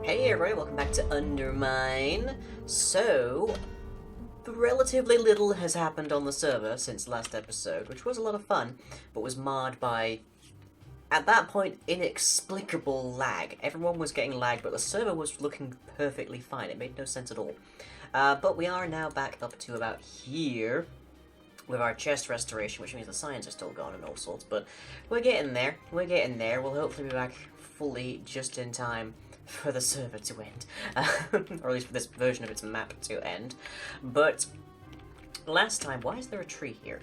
Hey everybody, welcome back to Undermine. So, relatively little has happened on the server since last episode, which was a lot of fun, but was marred by, at that point, inexplicable lag. Everyone was getting lag, but the server was looking perfectly fine. It made no sense at all. But we are now back up to about here, with our chest restoration, which means the signs are still gone and all sorts, but we're getting there. We're getting there. We'll hopefully be back fully just in time for the server to end. Or at least for this version of its map to end. But last time, why is there a tree here?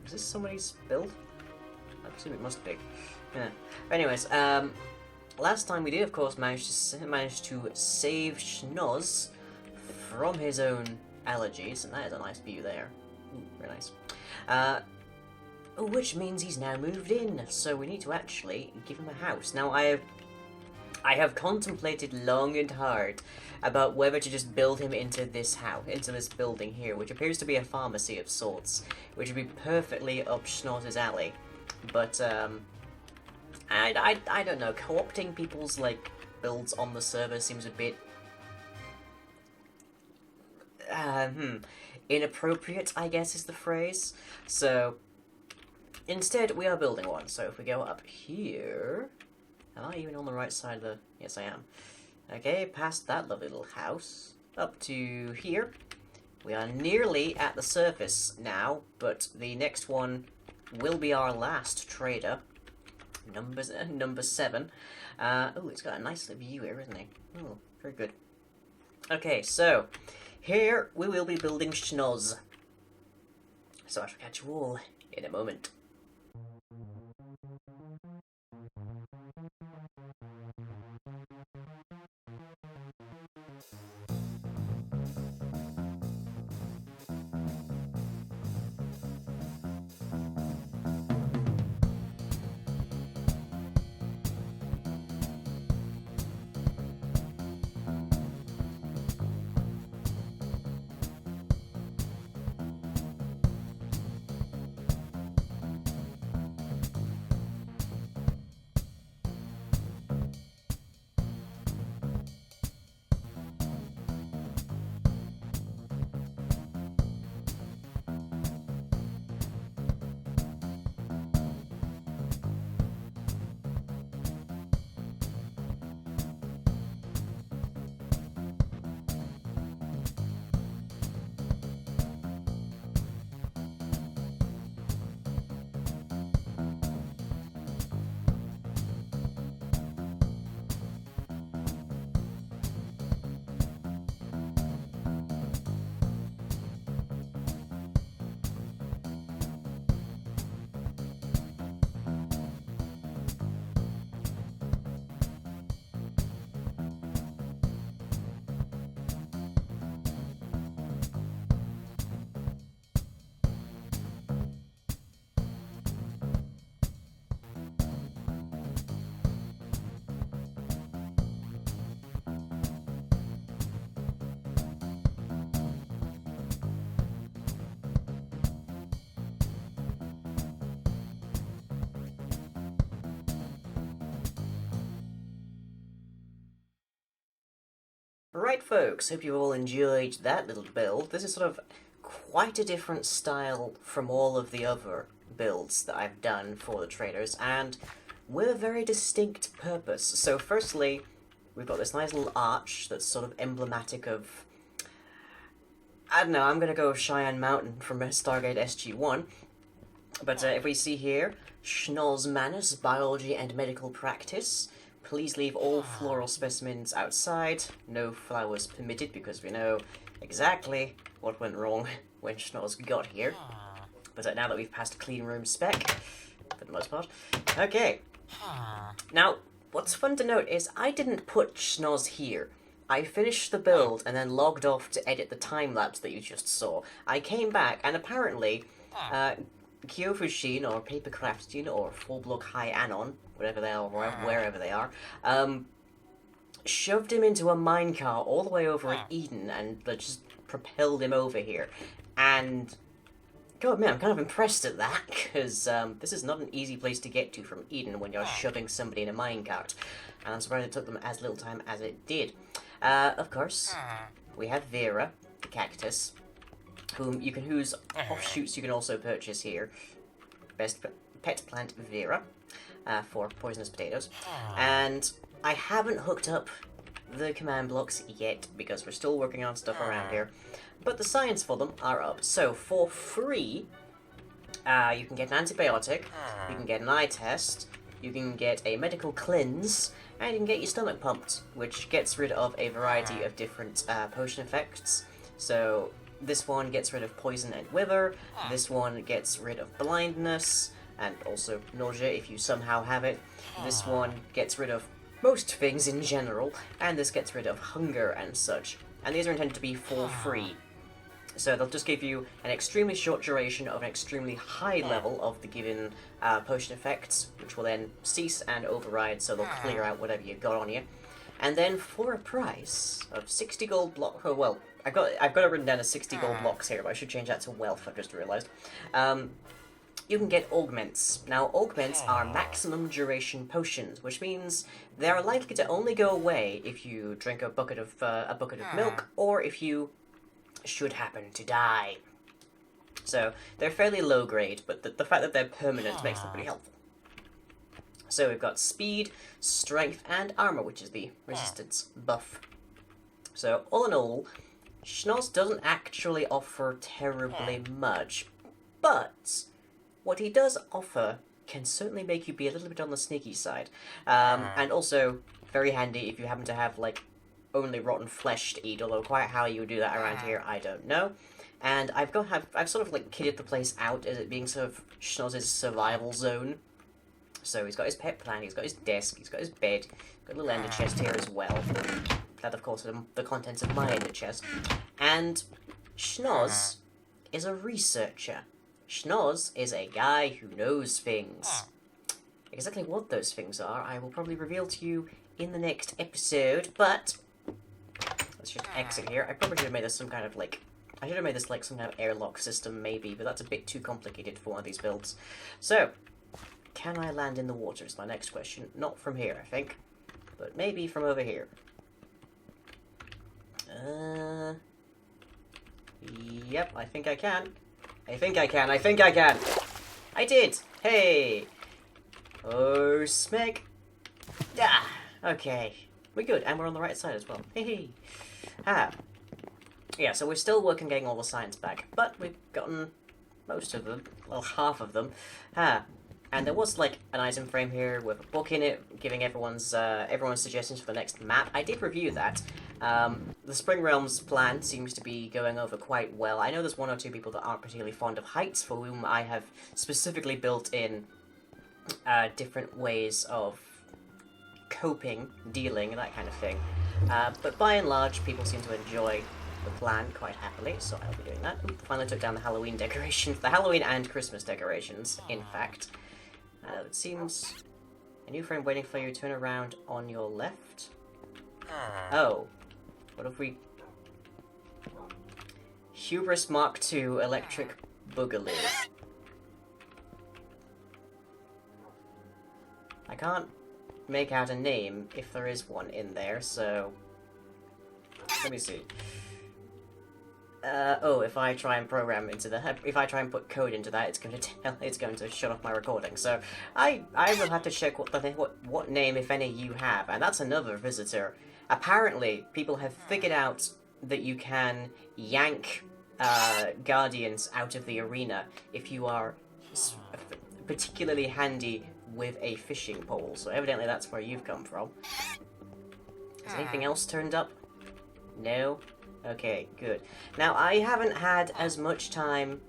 Is this somebody's build? I presume it must be. Yeah. Anyways, last time we did, of course, manage to save Schnoz from his own allergies, and that is a nice view there. Ooh, very nice. Which means he's now moved in, so we need to actually give him a house. Now, I have contemplated long and hard about whether to just build him into this house, into this building here, which appears to be a pharmacy of sorts, which would be perfectly up Schnoz's alley. But, I don't know, co-opting people's, like, builds on the server seems a bit, inappropriate, I guess is the phrase. So, instead, we are building one. So if we go up here... Am I even on the right side of the... Yes, I am. Okay, past that lovely little house. Up to here. We are nearly at the surface now, but the next one will be our last trader. Number 7. Oh, it's got a nice view here, isn't it? Oh, very good. Okay, so... Here, we will be building Schnoz. So I shall catch you all in a moment. Right, folks, hope you all enjoyed that little build. This is sort of quite a different style from all of the other builds that I've done for the traders, and with a very distinct purpose. So firstly, we've got this nice little arch that's sort of emblematic of... I don't know, I'm gonna go with Cheyenne Mountain from Stargate SG-1. But if we see here, Schnoz Manus, Biology and Medical Practice. Please leave all floral specimens outside. No flowers permitted, because we know exactly what went wrong when Schnoz got here. But now that we've passed clean room spec, for the most part. Okay. Now, what's fun to note is I didn't put Schnoz here. I finished the build and then logged off to edit the time-lapse that you just saw. I came back, and apparently, Kyofushin, or Papercraftian, or Full Block High Anon, whatever they are, wherever they are, shoved him into a minecart all the way over at Eden and just propelled him over here. And God, man, I'm kind of impressed at that, because this is not an easy place to get to from Eden when you're shoving somebody in a minecart. And I'm surprised it took them as little time as it did. Of course, we have Vera, the cactus, whose offshoots you can also purchase here. Best pet plant Vera, for poisonous potatoes. And I haven't hooked up the command blocks yet, because we're still working on stuff around here. But the science for them are up. So, for free, you can get an antibiotic, you can get an eye test, you can get a medical cleanse, and you can get your stomach pumped, which gets rid of a variety of different potion effects. So, this one gets rid of poison and wither, this one gets rid of blindness, and also nausea if you somehow have it. This one gets rid of most things in general, and this gets rid of hunger and such. And these are intended to be for free. So they'll just give you an extremely short duration of an extremely high level of the given potion effects, which will then cease and override, so they'll clear out whatever you've got on you. And then for a price of 60 gold blocks, oh well, I've got it written down as 60 gold blocks here, but I should change that to wealth, I've just realised. You can get augments. Now, augments are maximum duration potions, which means they are likely to only go away if you drink a bucket of milk, or if you should happen to die. So, they're fairly low grade, but the fact that they're permanent makes them pretty helpful. So we've got speed, strength, and armor, which is the resistance buff. So, all in all, Schnoz doesn't actually offer terribly much, but what he does offer can certainly make you be a little bit on the sneaky side. And also, very handy if you happen to have, like, only rotten flesh to eat, although quite how you do that around here, I don't know. And I've sort of, like, kitted the place out as it being sort of Schnoz's survival zone. So he's got his pet plant, he's got his desk, he's got his bed, got a little ender chest here as well. That, of course, are the contents of my ender chest. And Schnoz is a researcher. Schnoz is a guy who knows things. Exactly what those things are, I will probably reveal to you in the next episode, but let's just exit here. I probably should have made this some kind of, like, I should have made this, like, some kind of airlock system, maybe, but that's a bit too complicated for one of these builds. So, can I land in the water is my next question. Not from here, I think, but maybe from over here. Yep, I think I can. I think I can. I did! Hey! Oh, smeg. Ah, okay. We're good, and we're on the right side as well. Hey. Yeah, so we're still working getting all the science back, but we've gotten most of them, well, half of them. And there was, like, an item frame here with a book in it, giving everyone's suggestions for the next map. I did review that. The Spring Realms plan seems to be going over quite well. I know there's one or two people that aren't particularly fond of heights, for whom I have specifically built in different ways of coping, dealing, that kind of thing. But by and large, people seem to enjoy the plan quite happily, so I'll be doing that. Ooh, finally took down the Halloween decorations, the Halloween and Christmas decorations, in fact. It seems a new frame waiting for you. Turn around on your left. Oh, what if we... Hubris Mark II Electric Boogaloo. I can't make out a name if there is one in there, so... Let me see. Oh, if I try and program into the... If I try and put code into that, it's going to shut off my recording. So, I will have to check what name, if any, you have. And that's another visitor. Apparently, people have figured out that you can yank guardians out of the arena if you are particularly handy with a fishing pole. So evidently that's where you've come from. Has anything else turned up? No? Okay, good. Now, I haven't had as much time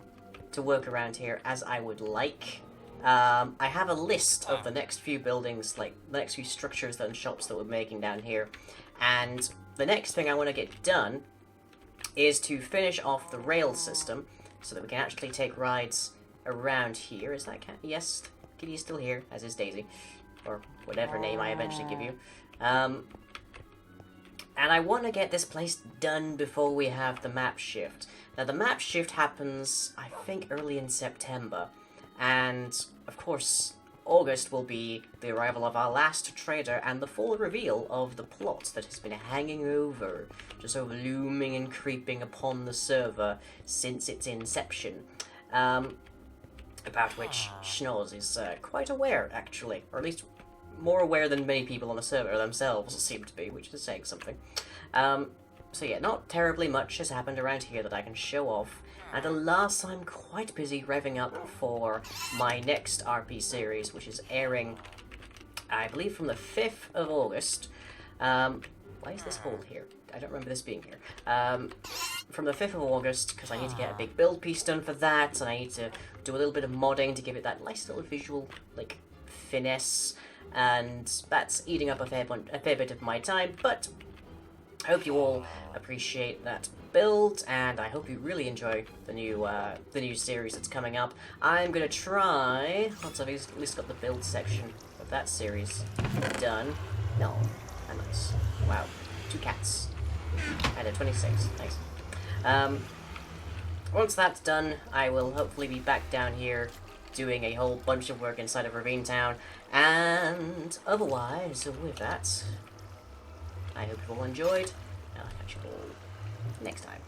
to work around here as I would like. I have a list of the next few buildings, like, the next few structures and shops that we're making down here. And the next thing I want to get done is to finish off the rail system so that we can actually take rides around here. Is that cat? Yes, Kitty is still here, as is Daisy. Or whatever name I eventually give you. And I want to get this place done before we have the map shift. Now, the map shift happens, I think, early in September. And, of course, August will be the arrival of our last trader and the full reveal of the plot that has been hanging over, just sort of looming and creeping upon the server since its inception. About which Schnoz is quite aware, actually, or at least more aware than many people on the server themselves seem to be, which is saying something. So yeah, not terribly much has happened around here that I can show off, and alas, I'm quite busy revving up for my next RP series, which is airing, I believe, from the 5th of August. Why is this hole here? I don't remember this being here. From the 5th of August, because I need to get a big build piece done for that, and I need to do a little bit of modding to give it that nice little visual, like, finesse, and that's eating up a fair bit of my time, but I hope you all appreciate that build, and I hope you really enjoy the new series that's coming up. I'm gonna try, once I've at least got the build section of that series done. No, nice. Wow, 2 cats. And a 26, nice. Once that's done, I will hopefully be back down here doing a whole bunch of work inside of Ravine Town, and otherwise, with that, I hope you all enjoyed, and I'll catch you all next time.